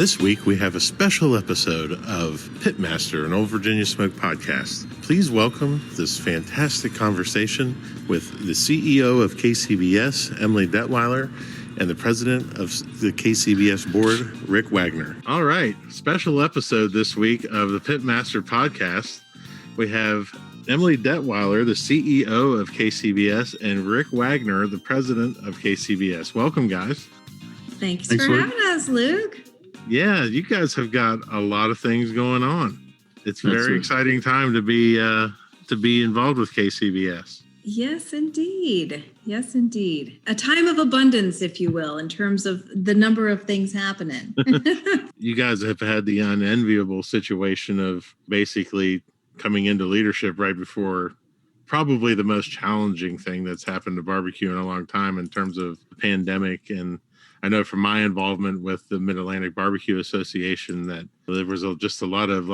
This week, we have a special episode of Pitmaster, an Old Virginia Smoke podcast. Please welcome this fantastic conversation with the CEO of KCBS, Emily Detwiler, and the president of the KCBS Board, Rick Wagner. All right, special episode this week of the Pitmaster podcast. We have Emily Detwiler, the CEO of KCBS, and Rick Wagner, the president of KCBS. Welcome, guys. Thanks for having us, Luke. Yeah, you guys have got a lot of things going on. It's a very exciting time to be involved with KCBS. Yes, indeed. Yes, indeed. A time of abundance, if you will, in terms of the number of things happening. You guys have had the unenviable situation of basically coming into leadership right before probably the most challenging thing that's happened to barbecue in a long time in terms of the pandemic. And I know from my involvement with the Mid-Atlantic Barbecue Association that there was just a lot of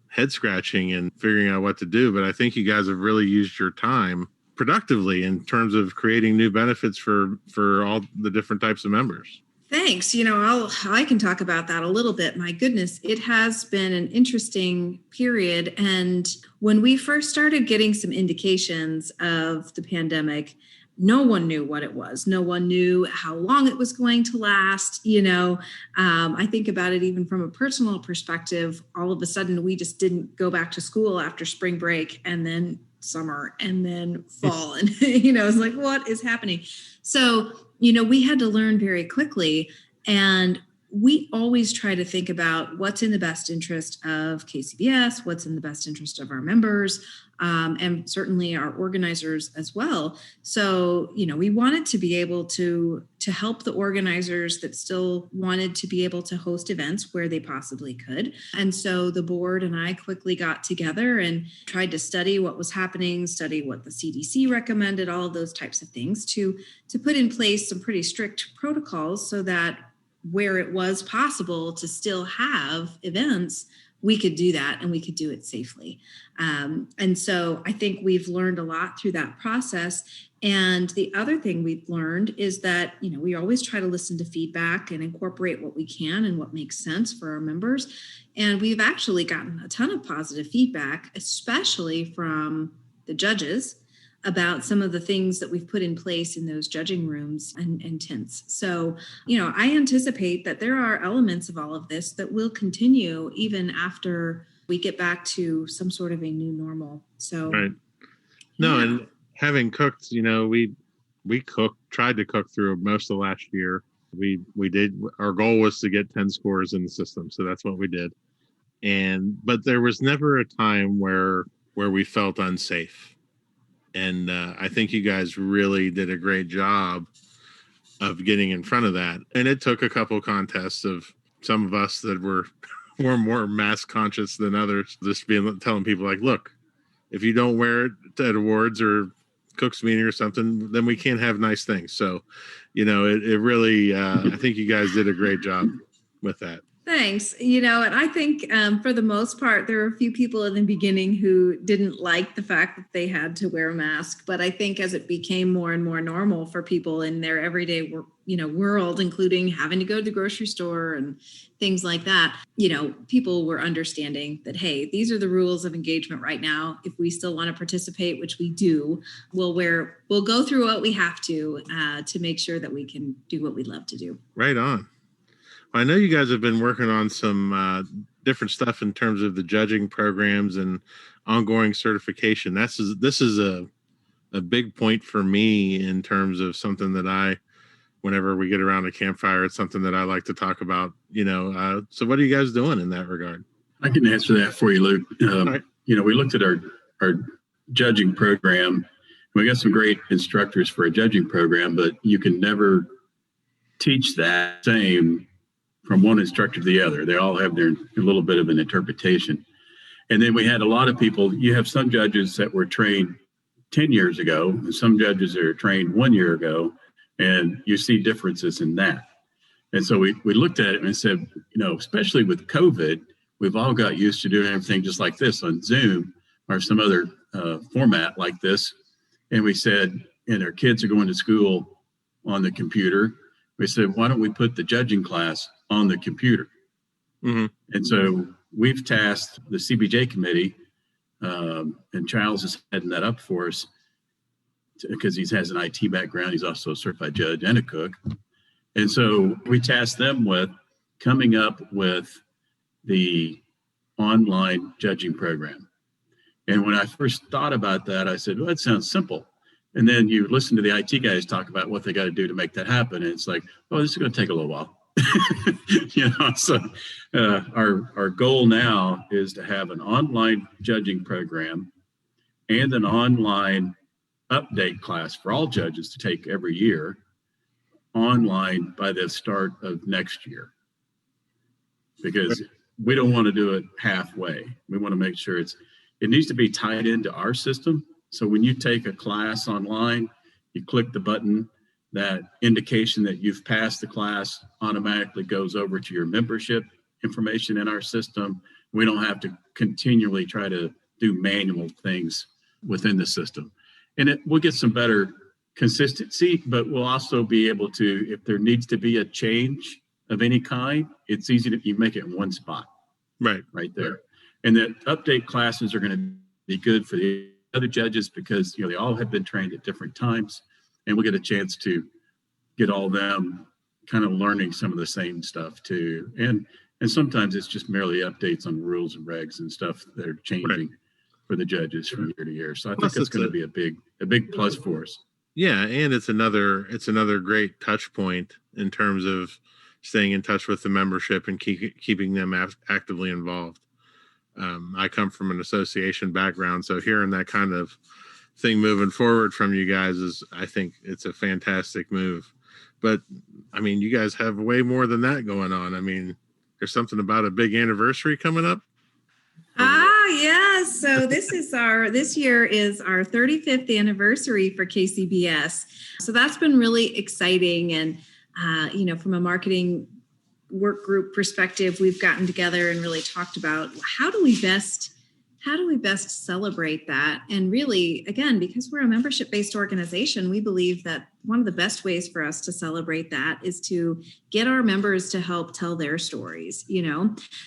head scratching and figuring out what to do. But I think you guys have really used your time productively in terms of creating new benefits for all the different types of members. Thanks. I can talk about that a little bit. My goodness, it has been an interesting period. And when we first started getting some indications of the pandemic, no one knew what it was. No one knew how long it was going to last. I think about it even from a personal perspective. All of a sudden, we just didn't go back to school after spring break and then summer and then fall. And, it's like, what is happening? So, we had to learn very quickly. And we always try to think about what's in the best interest of KCBS, what's in the best interest of our members, and certainly our organizers as well. So, we wanted to be able to help the organizers that still wanted to be able to host events where they possibly could. And so the board and I quickly got together and tried to study what was happening, study what the CDC recommended, all of those types of things to put in place some pretty strict protocols so that where it was possible to still have events, we could do that and we could do it safely. And so I think we've learned a lot through that process. And the other thing we've learned is that, we always try to listen to feedback and incorporate what we can and what makes sense for our members. And we've actually gotten a ton of positive feedback, especially from the judges, about some of the things that we've put in place in those judging rooms and tents. So, I anticipate that there are elements of all of this that will continue even after we get back to some sort of a new normal. So, right. No, and having cooked, we tried to cook through most of last year. We did. Our goal was to get 10 scores in the system, so that's what we did. But there was never a time where we felt unsafe. And I think you guys really did a great job of getting in front of that. And it took a couple of contests of some of us that were more mask conscious than others, just telling people look, if you don't wear it at awards or Cook's meeting or something, then we can't have nice things. So, it really, I think you guys did a great job with that. Thanks. And I think for the most part, there were a few people in the beginning who didn't like the fact that they had to wear a mask. But I think as it became more and more normal for people in their everyday world, including having to go to the grocery store and things like that, people were understanding that, hey, these are the rules of engagement right now. If we still want to participate, which we do, we'll go through what we have to make sure that we can do what we love to do. Right on. I know you guys have been working on some different stuff in terms of the judging programs and ongoing certification. This is a big point for me in terms of something that whenever we get around a campfire, it's something that I like to talk about. So what are you guys doing in that regard? I can answer that for you, Luke. Right. We looked at our judging program. We got some great instructors for a judging program, but you can never teach that same from one instructor to the other. They all have a little bit of an interpretation. And then we had a lot of people. You have some judges that were trained 10 years ago, and some judges that are trained 1 year ago, and you see differences in that. And so we looked at it and said, especially with COVID, we've all got used to doing everything just like this on Zoom or some other format like this. And we said, and our kids are going to school on the computer. We said, why don't we put the judging class on the computer? Mm-hmm. And so we've tasked the CBJ committee, and Charles is heading that up for us because he has an IT background. He's also a certified judge and a cook. And so we tasked them with coming up with the online judging program. And when I first thought about that, I said, well, that sounds simple. And then you listen to the IT guys talk about what they got to do to make that happen. And it's like, oh, this is going to take a little while. So our goal now is to have an online judging program and an online update class for all judges to take every year online by the start of next year. Because we don't want to do it halfway. We want to make sure it needs to be tied into our system. So when you take a class online, you click the button, that indication that you've passed the class automatically goes over to your membership information in our system. We don't have to continually try to do manual things within the system. And we'll get some better consistency, but we'll also be able to, if there needs to be a change of any kind, it's easy to, you make it in one spot. Right there. And the update classes are going to be good for the other judges because, they all have been trained at different times, and we'll get a chance to get all them kind of learning some of the same stuff too. And sometimes it's just merely updates on rules and regs and stuff that are changing for the judges from year to year. So I think that's going to be a big plus for us. Yeah, and it's another great touch point in terms of staying in touch with the membership and keeping them actively involved. I come from an association background, so hearing that kind of thing moving forward from you guys I think it's a fantastic move. But I mean, you guys have way more than that going on. I mean, there's something about a big anniversary coming up. Yeah. So this year is our 35th anniversary for KCBS. So that's been really exciting. And, from a marketing work group perspective, we've gotten together and really talked about how do we best celebrate that? And really, again, because we're a membership-based organization, we believe that one of the best ways for us to celebrate that is to get our members to help tell their stories,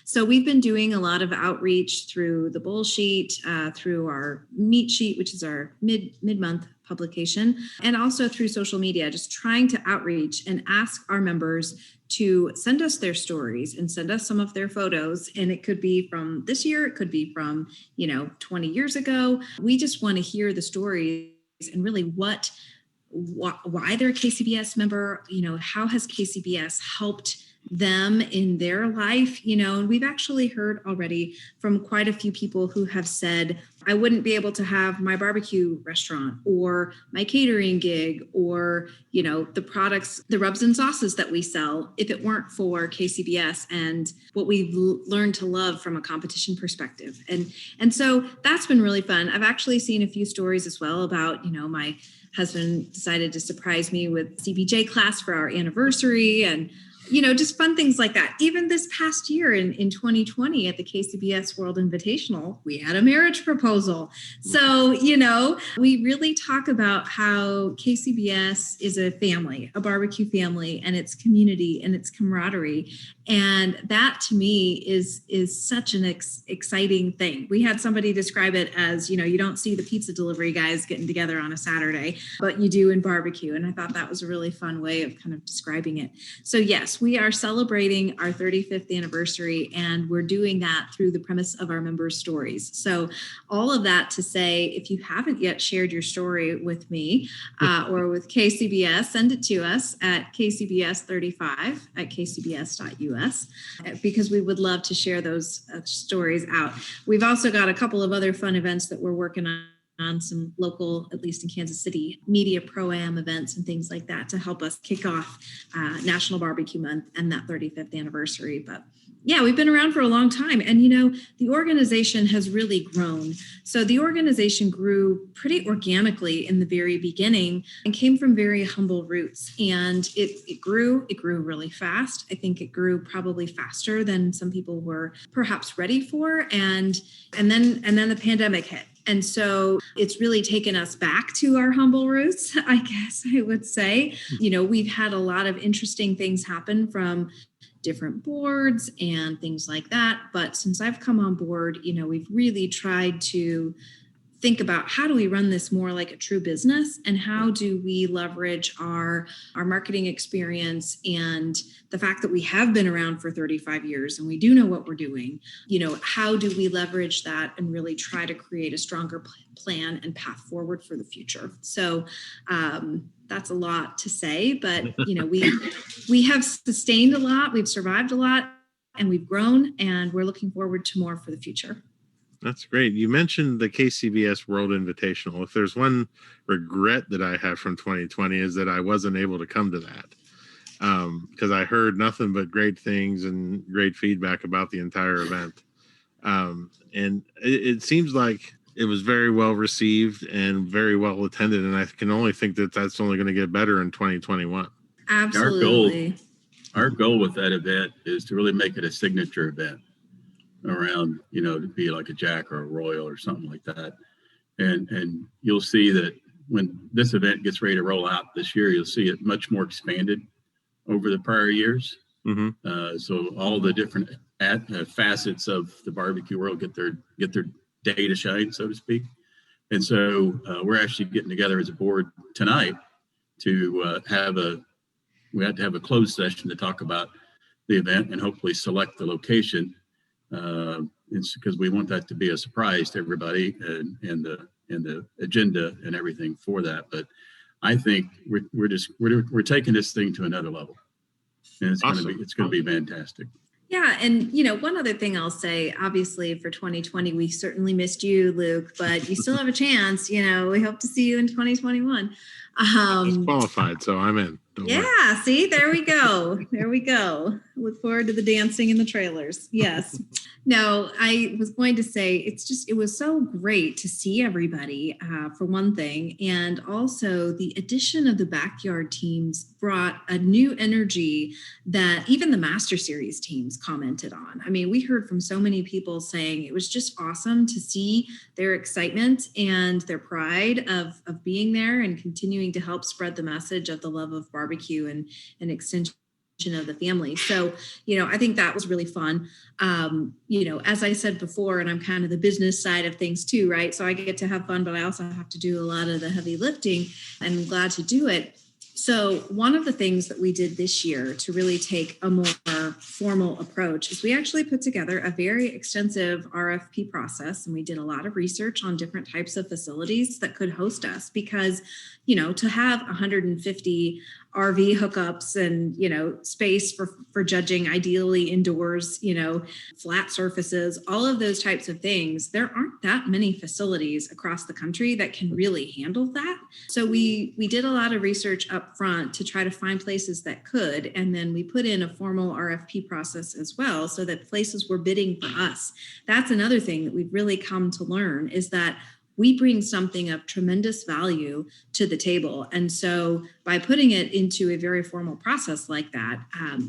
So we've been doing a lot of outreach through the Bull Sheet, through our Meet Sheet, which is our mid-month publication, and also through social media, just trying to outreach and ask our members to send us their stories and send us some of their photos. And it could be from this year, it could be from, 20 years ago. We just want to hear the stories and really why they're a KCBS member, how has KCBS helped them in their life, and we've actually heard already from quite a few people who have said, I wouldn't be able to have my barbecue restaurant or my catering gig or, the products, the rubs and sauces that we sell if it weren't for KCBS and what we've learned to love from a competition perspective. And so that's been really fun. I've actually seen a few stories as well about, my husband decided to surprise me with CBJ class for our anniversary and just fun things like that. Even this past year in 2020 at the KCBS World Invitational, we had a marriage proposal. So, we really talk about how KCBS is a family, a barbecue family, and its community and its camaraderie. And that to me is such an exciting thing. We had somebody describe it as, you don't see the pizza delivery guys getting together on a Saturday, but you do in barbecue. And I thought that was a really fun way of kind of describing it. So yes, we are celebrating our 35th anniversary, and we're doing that through the premise of our members' stories. So all of that to say, if you haven't yet shared your story with me or with KCBS, send it to us at kcbs35@kcbs.us because we would love to share those stories out. We've also got a couple of other fun events that we're working on some local, at least in Kansas City, media pro-am events and things like that to help us kick off National Barbecue Month and that 35th anniversary. But yeah, we've been around for a long time. And, the organization has really grown. So the organization grew pretty organically in the very beginning and came from very humble roots. And it grew really fast. I think it grew probably faster than some people were perhaps ready for. And then the pandemic hit. And so it's really taken us back to our humble roots, I guess I would say. We've had a lot of interesting things happen from different boards and things like that. But since I've come on board, we've really tried to think about how do we run this more like a true business, and how do we leverage our marketing experience and the fact that we have been around for 35 years and we do know what we're doing. How do we leverage that and really try to create a stronger plan and path forward for the future? So that's a lot to say, but we have sustained a lot, we've survived a lot, and we've grown, and we're looking forward to more for the future. That's great. You mentioned the KCBS World Invitational. If there's one regret that I have from 2020 is that I wasn't able to come to that, because I heard nothing but great things and great feedback about the entire event. And it seems like it was very well received and very well attended. And I can only think that that's only going to get better in 2021. Absolutely. Our goal with that event is to really make it a signature event around, to be like a Jack or a Royal or something like that. And you'll see that when this event gets ready to roll out this year, you'll see it much more expanded over the prior years. Mm-hmm. So all the different facets of the barbecue world get their day to shine, so to speak. And so we're actually getting together as a board tonight to have a closed session to talk about the event and hopefully select the location. It's because we want that to be a surprise to everybody and the agenda and everything for that. But I think we're taking this thing to another level, and it's awesome. going to be fantastic. Yeah. And, one other thing I'll say, obviously for 2020, we certainly missed you, Luke, but you still have a chance. We hope to see you in 2021. I'm qualified, so I'm in. Don't worry. See, there we go. There we go. Look forward to the dancing and the trailers. Yes. No, I was going to say, it was so great to see everybody, for one thing. And also the addition of the backyard teams brought a new energy that even the Master Series teams commented on. I mean, we heard from so many people saying it was just awesome to see their excitement and their pride of being there and continuing to help spread the message of the love of barbecue and an extension of the family. So, I think that was really fun. As I said before, and I'm kind of the business side of things too, right? So I get to have fun, but I also have to do a lot of the heavy lifting, and I'm glad to do it. So one of the things that we did this year to really take a more formal approach is we actually put together a very extensive RFP process, and we did a lot of research on different types of facilities that could host us, because, to have 150 RV hookups and, space for judging, ideally indoors, flat surfaces, all of those types of things, there aren't that many facilities across the country that can really handle that. So we did a lot of research up front to try to find places that could, and then we put in a formal RFP process as well, so that places were bidding for us. That's another thing that we've really come to learn, is that we bring something of tremendous value to the table. And so by putting it into a very formal process like that,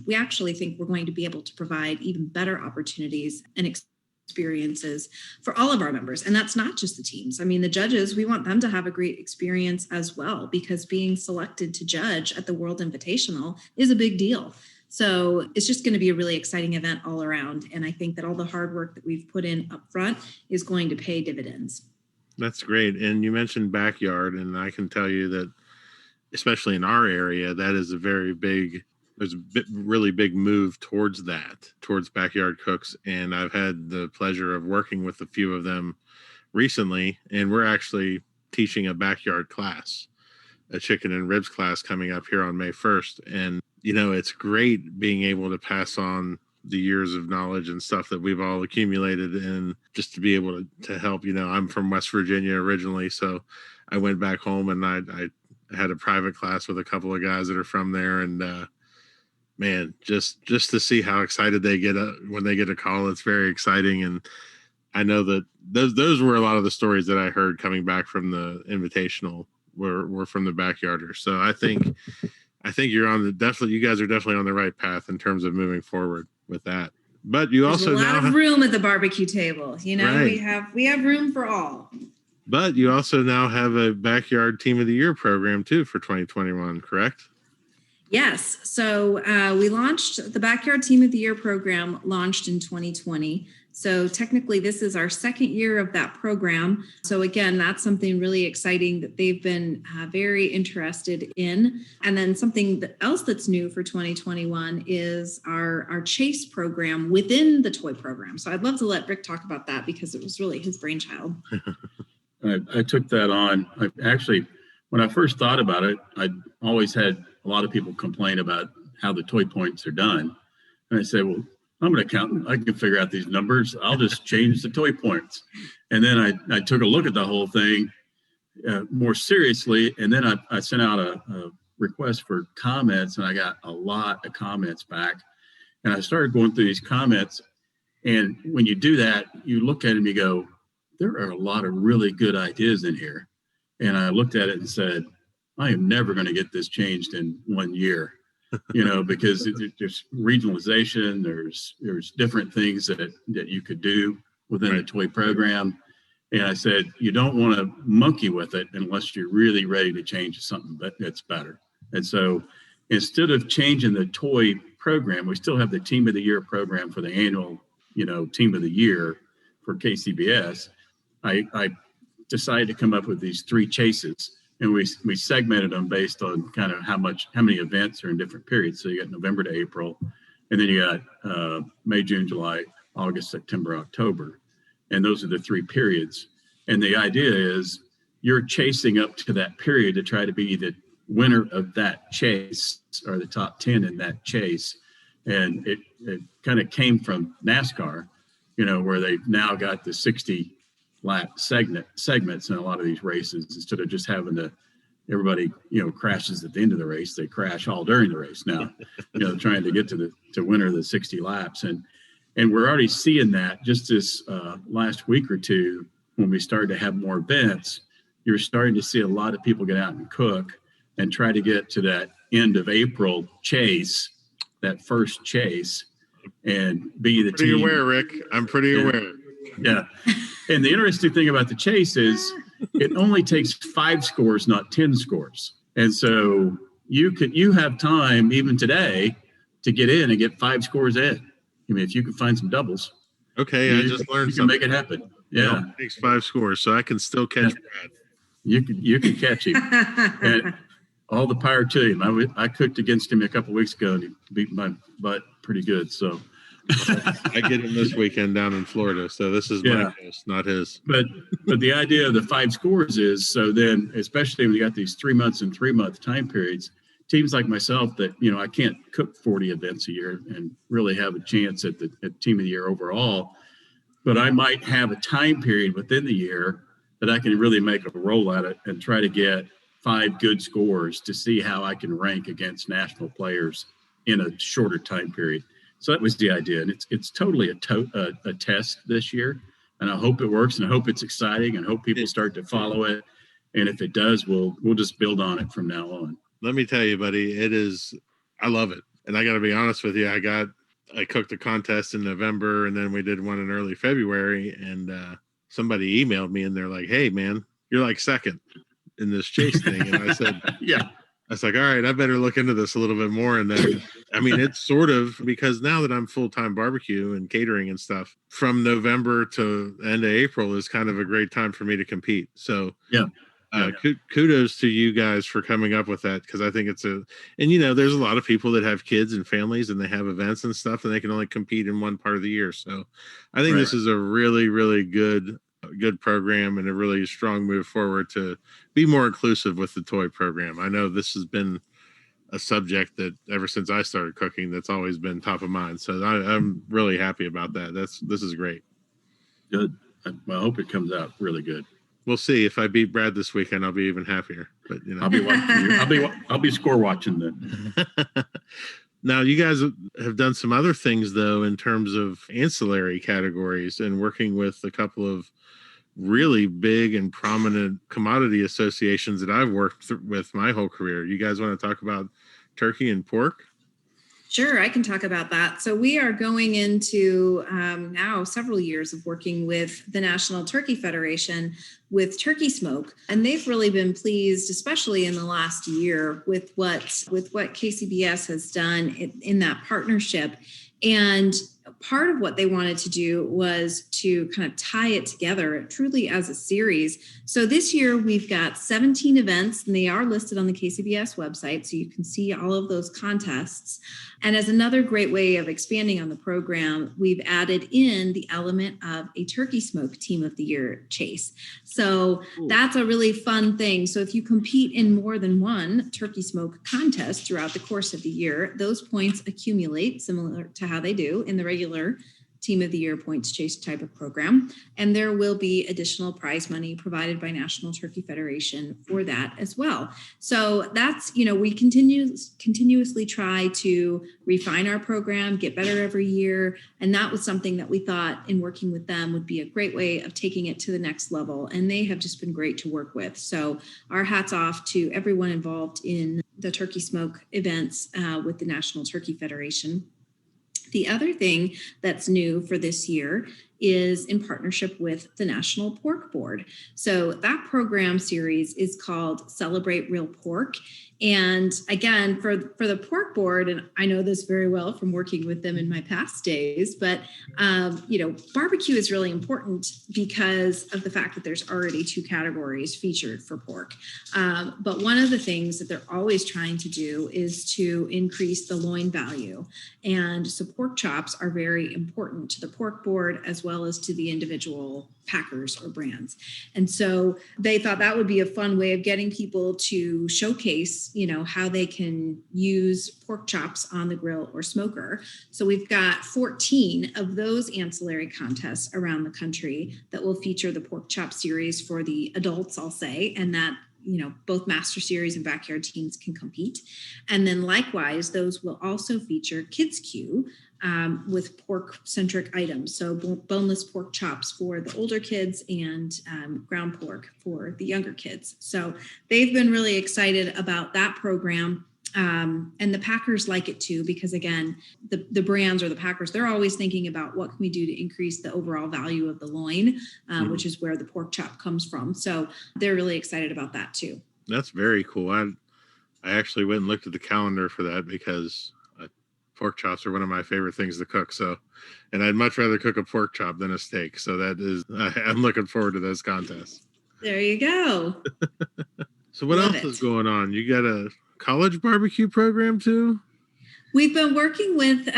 we actually think we're going to be able to provide even better opportunities and experiences for all of our members. And that's not just the teams. I mean, the judges, we want them to have a great experience as well, because being selected to judge at the World Invitational is a big deal. So it's just going to be a really exciting event all around. And I think that all the hard work that we've put in up front is going to pay dividends. That's great. And you mentioned backyard, and I can tell you that, especially in our area, that is there's a really big move towards backyard cooks. And I've had the pleasure of working with a few of them recently, and we're actually teaching a backyard class, a chicken and ribs class coming up here on May 1st. And, it's great being able to pass on the years of knowledge and stuff that we've all accumulated, and just to be able to help. I'm from West Virginia originally, so I went back home and I had a private class with a couple of guys that are from there, and man, just to see how excited they get when they get a call, it's very exciting. And I know that those were a lot of the stories that I heard coming back from the invitational were from the backyarders. So I think you're you guys are definitely on the right path in terms of moving forward with that. But you There's also a lot of room at the barbecue table. Right. We have room for all. But you also now have a backyard team of the year program too for 2021, correct? Yes. So we launched the Backyard Team of the Year program, launched in 2020. So technically, this is our second year of that program. So again, that's something really exciting that they've been very interested in. And then something else that's new for 2021 is our Chase program within the toy program. So I'd love to let Rick talk about that because it was really his brainchild. I took that on. When I first thought about it, I always had a lot of people complain about how the toy points are done. And I said, well, I'm an accountant. I can figure out these numbers. I'll just change the toy points. And then I took a look at the whole thing more seriously. And then I sent out a request for comments, and I got a lot of comments back. And I started going through these comments. And when you do that, you look at them, you go, there are a lot of really good ideas in here. And I looked at it and said, I am never going to get this changed in 1 year, because there's regionalization, there's different things that you could do within the toy program. And I said, you don't want to monkey with it unless you're really ready to change something that's better. And so instead of changing the toy program, we still have the Team of the Year program for the annual, Team of the Year for KCBS. I decided to come up with these 3 chases, and we segmented them based on kind of how many events are in different periods. So you got November to April, and then you got May, June, July, August, September, October. And those are the 3 periods. And the idea is you're chasing up to that period to try to be the winner of that chase or the top 10 in that chase. And it kind of came from NASCAR, where they've now got the 60 lap segments in a lot of these races. Instead of just having everybody crashes at the end of the race, they crash all during the race now, trying to get to winner the 60 laps. And we're already seeing that just this last week or two, when we started to have more events, you're starting to see a lot of people get out and cook and try to get to that end of April chase, that first chase, and be the pretty team. Aware, Rick. I'm pretty aware. Yeah. And the interesting thing about the chase is it only takes 5 scores, not 10 scores. And so you have time even today to get in and get 5 scores in. I mean, if you can find some doubles. Okay, I just learned you can make it happen. Yeah. It takes 5 scores, so I can still catch Brad. You can catch him. And all the power to him. I cooked against him a couple of weeks ago, and he beat my butt pretty good. So I get him this weekend down in Florida, so this is my host, not his. But the idea of the 5 scores is, so then, especially when you got these 3 months and 3 month time periods, teams like myself that, I can't cook 40 events a year and really have a chance at Team of the Year overall, but I might have a time period within the year that I can really make a roll at it and try to get 5 good scores to see how I can rank against national players in a shorter time period. So that was the idea. And it's totally a test this year. And I hope it works, and I hope it's exciting, and I hope people start to follow it. And if it does, we'll just build on it from now on. Let me tell you, buddy, I love it. And I got to be honest with you. I cooked a contest in November, and then we did one in early February, and somebody emailed me, and they're like, hey man, you're like second in this chase thing. And I said, yeah. I was like, all right, I better look into this a little bit more. And then, it's sort of, because now that I'm full-time barbecue and catering and stuff, from November to end of April is kind of a great time for me to compete. So kudos to you guys for coming up with that, because I think it's there's a lot of people that have kids and families, and they have events and stuff, and they can only compete in one part of the year. So I think this is a really, really good program, and a really strong move forward to be more inclusive with the toy program. I know this has been a subject that ever since I started cooking, that's always been top of mind. So I'm really happy about that. This is great. Good. Well, I hope it comes out really good. We'll see. If I beat Brad this weekend, I'll be even happier. But I'll be watching you. I'll be score watching then. Now, you guys have done some other things, though, in terms of ancillary categories and working with a couple of really big and prominent commodity associations that I've worked with my whole career. You guys want to talk about turkey and pork? Sure, I can talk about that. So we are going into now several years of working with the National Turkey Federation, with turkey smoke. And they've really been pleased, especially in the last year, with what KCBS has done in that partnership. And part of what they wanted to do was to kind of tie it together truly as a series. So this year we've got 17 events, and they are listed on the KCBS website, so you can see all of those contests. And as another great way of expanding on the program, we've added in the element of a turkey smoke team of the year chase. So that's a really fun thing. So if you compete in more than one turkey smoke contest throughout the course of the year, those points accumulate similar to how they do in the regular team of the year points chase type of program. And there will be additional prize money provided by National Turkey Federation for that as well. So that's, we continuously try to refine our program, get better every year. And that was something that we thought in working with them would be a great way of taking it to the next level. And they have just been great to work with. So our hats off to everyone involved in the turkey smoke events with the National Turkey Federation. The other thing that's new for this year is in partnership with the National Pork Board. So that program series is called Celebrate Real Pork. And again, for the pork board, and I know this very well from working with them in my past days, but barbecue is really important because of the fact that there's already 2 categories featured for pork. But one of the things that they're always trying to do is to increase the loin value. And so pork chops are very important to the pork board as well as to the individual packers or brands. And so they thought that would be a fun way of getting people to showcase, how they can use pork chops on the grill or smoker. So we've got 14 of those ancillary contests around the country that will feature the pork chop series for the adults, I'll say, and that both master series and backyard teams can compete. And then likewise, those will also feature Kids Q with pork-centric items. So boneless pork chops for the older kids and ground pork for the younger kids. So they've been really excited about that program. And the packers like it too, because again, the brands or the packers, they're always thinking about what can we do to increase the overall value of the loin, which is where the pork chop comes from. So they're really excited about that too. That's very cool. I actually went and looked at the calendar for that because pork chops are one of my favorite things to cook. So, and I'd much rather cook a pork chop than a steak. So I'm looking forward to those contests. There you go. So what else is going on? You got a college barbecue program too? We've been working with,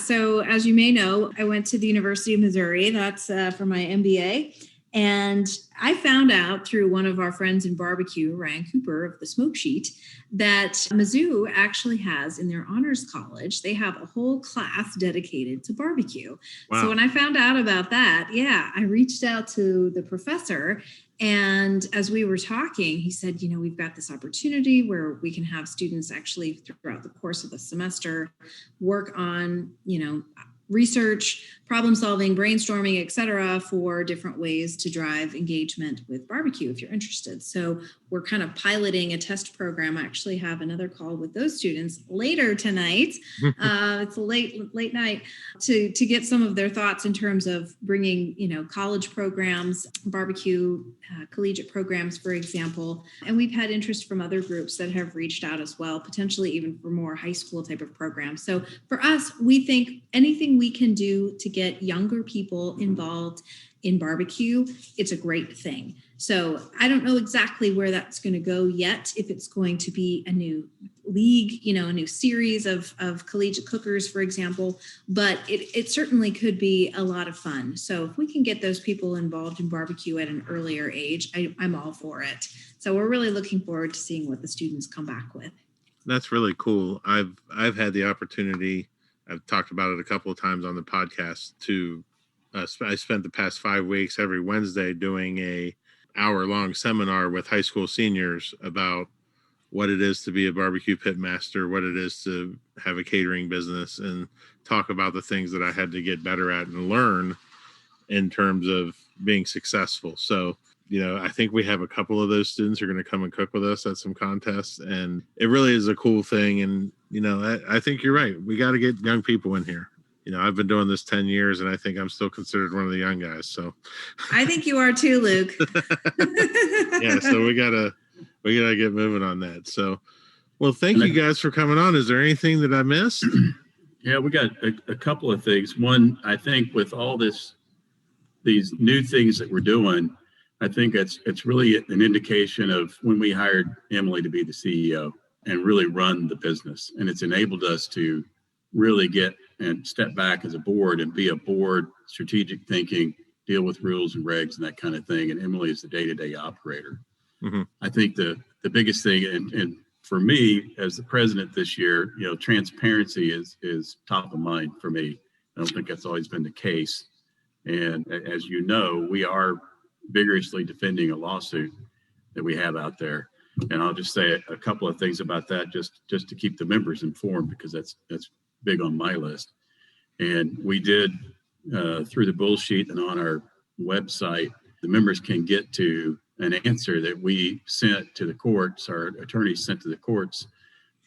so as you may know, I went to the University of Missouri. That's for my MBA. And I found out through one of our friends in barbecue, Ryan Cooper of the Smoke Sheet, that Mizzou actually has in their honors college, they have a whole class dedicated to barbecue. Wow. So when I found out about that, I reached out to the professor. And as we were talking, he said, we've got this opportunity where we can have students actually throughout the course of the semester work on, research, problem solving, brainstorming, et cetera, for different ways to drive engagement with barbecue if you're interested. So we're kind of piloting a test program. I actually have another call with those students later tonight. It's a late night to get some of their thoughts in terms of bringing, college programs, barbecue, collegiate programs, for example. And we've had interest from other groups that have reached out as well, potentially even for more high school type of programs. So for us, we think anything we can do to get younger people involved in barbecue, it's a great thing. So I don't know exactly where that's going to go yet, if it's going to be a new league, a new series of collegiate cookers, for example, but it certainly could be a lot of fun. So if we can get those people involved in barbecue at an earlier age, I'm all for it. So we're really looking forward to seeing what the students come back with. That's really cool. I've had the opportunity, I've talked about it a couple of times on the podcast, I spent the past 5 weeks every Wednesday doing a hour-long seminar with high school seniors about what it is to be a barbecue pit master, what it is to have a catering business, and talk about the things that I had to get better at and learn in terms of being successful. So, I think we have a couple of those students who are going to come and cook with us at some contests, and it really is a cool thing. And, I think you're right. We got to get young people in here. I've been doing this 10 years and I think I'm still considered one of the young guys. So I think you are too, Luke. Yeah. So we gotta get moving on that. So, well, thank you guys for coming on. Is there anything that I missed? Yeah, we got a couple of things. One, I think with all these new things that we're doing, I think it's really an indication of when we hired Emily to be the CEO and really run the business. And it's enabled us to really get and step back as a board and be a board, strategic thinking, deal with rules and regs and that kind of thing. And Emily is the day-to-day operator. Mm-hmm. I think the biggest thing, and for me as the president this year, transparency is top of mind for me. I don't think that's always been the case. And as you know, we are vigorously defending a lawsuit that we have out there. And I'll just say a couple of things about that just to keep the members informed, because that's big on my list. And we did through the bullshit and on our website, the members can get to an answer that we sent to the courts, our attorneys sent to the courts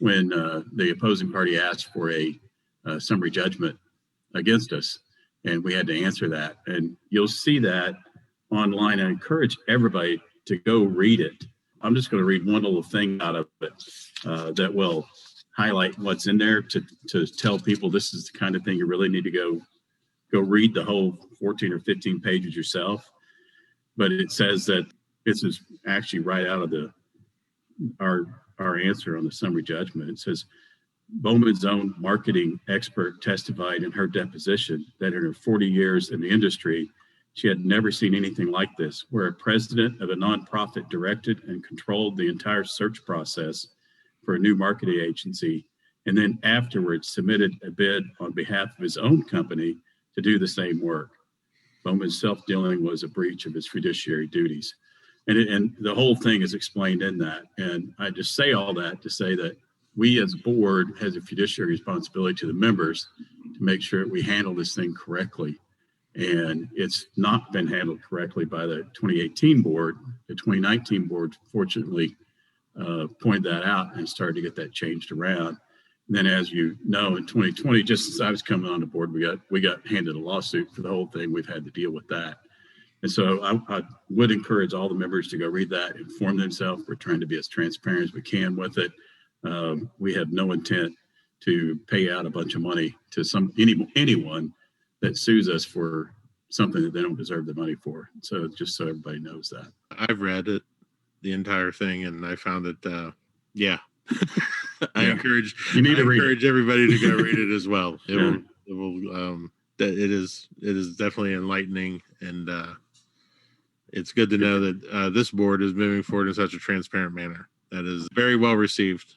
when the opposing party asked for a summary judgment against us. And we had to answer that. And you'll see that online. I encourage everybody to go read it. I'm just going to read one little thing out of it that will highlight what's in there to tell people this is the kind of thing you really need to go read the whole 14 or 15 pages yourself. But it says that this is actually right out of our answer on the summary judgment. It says, Bowman's own marketing expert testified in her deposition that in her 40 years in the industry, she had never seen anything like this, where a president of a nonprofit directed and controlled the entire search process for a new marketing agency, and then afterwards submitted a bid on behalf of his own company to do the same work. Bowman's self-dealing was a breach of his fiduciary duties. And the whole thing is explained in that. And I just say all that to say that we as a board has a fiduciary responsibility to the members to make sure we handle this thing correctly. And it's not been handled correctly by the 2018 board. The 2019 board, fortunately, pointed that out and started to get that changed around. And then, as you know, in 2020, just as I was coming on the board, we got handed a lawsuit for the whole thing. We've had to deal with that. And so I would encourage all the members to go read that, inform themselves. We're trying to be as transparent as we can with it. We have no intent to pay out a bunch of money to anyone that sues us for something that they don't deserve the money for. So just so everybody knows that. I've read it, the entire thing, and I found it, I encourage everybody to go read it as well. It is definitely enlightening, and it's good to know that this board is moving forward in such a transparent manner. That is very well received.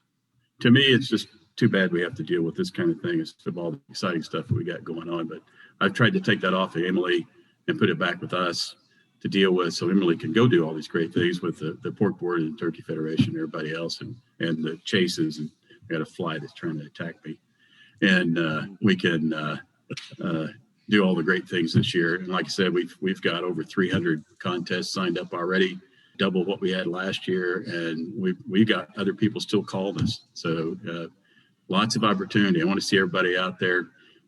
To me, it's just too bad we have to deal with this kind of thing instead of all the exciting stuff that we got going on. But I've tried to take that off of Emily and put it back with us to deal with, so Emily can go do all these great things with the Pork Board and Turkey Federation and everybody else, and the chases. And I got a fly that's trying to attack me. And we can do all the great things this year. And like I said, we've got over 300 contests signed up already, double what we had last year, and we got other people still calling us. So lots of opportunity. I want to see everybody out there.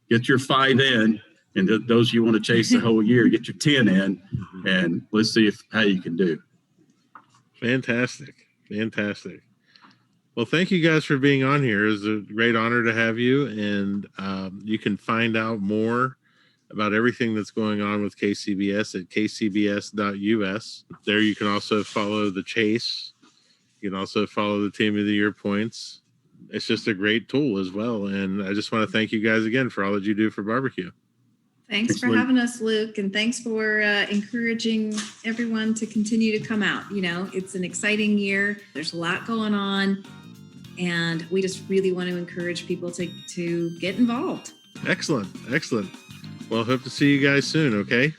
Get your 5 in, and those you want to chase the whole year, get your 10 in, and let's see how you can do. Fantastic. Well, thank you guys for being on here. It was a great honor to have you, and you can find out more about everything that's going on with KCBS at kcbs.us. There you can also follow the chase. You can also follow the Team of the Year points. It's just a great tool as well. And I just want to thank you guys again for all that you do for barbecue. Thanks for having us, Luke. And thanks for encouraging everyone to continue to come out. It's an exciting year. There's a lot going on. And we just really want to encourage people to get involved. Excellent. Well, hope to see you guys soon, okay?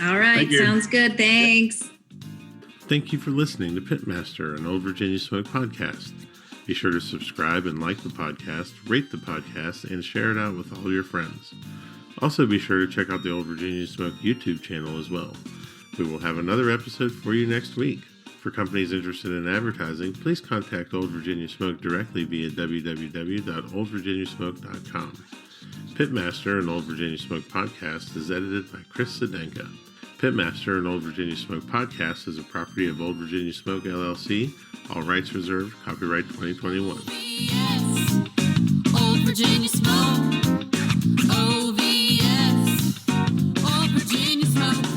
All right. Sounds good. Thanks. Thank you for listening to Pitmaster, an Old Virginia Smoke podcast. Be sure to subscribe and like the podcast, rate the podcast, and share it out with all your friends. Also, be sure to check out the Old Virginia Smoke YouTube channel as well. We will have another episode for you next week. For companies interested in advertising, please contact Old Virginia Smoke directly via www.oldvirginiasmoke.com. Pitmaster, an Old Virginia Smoke podcast, is edited by Chris Sedenka. Pitmaster, an Old Virginia Smoke podcast, is a property of Old Virginia Smoke, LLC. All rights reserved. Copyright 2021. Old Virginia Smoke. OVS. Old Virginia Smoke.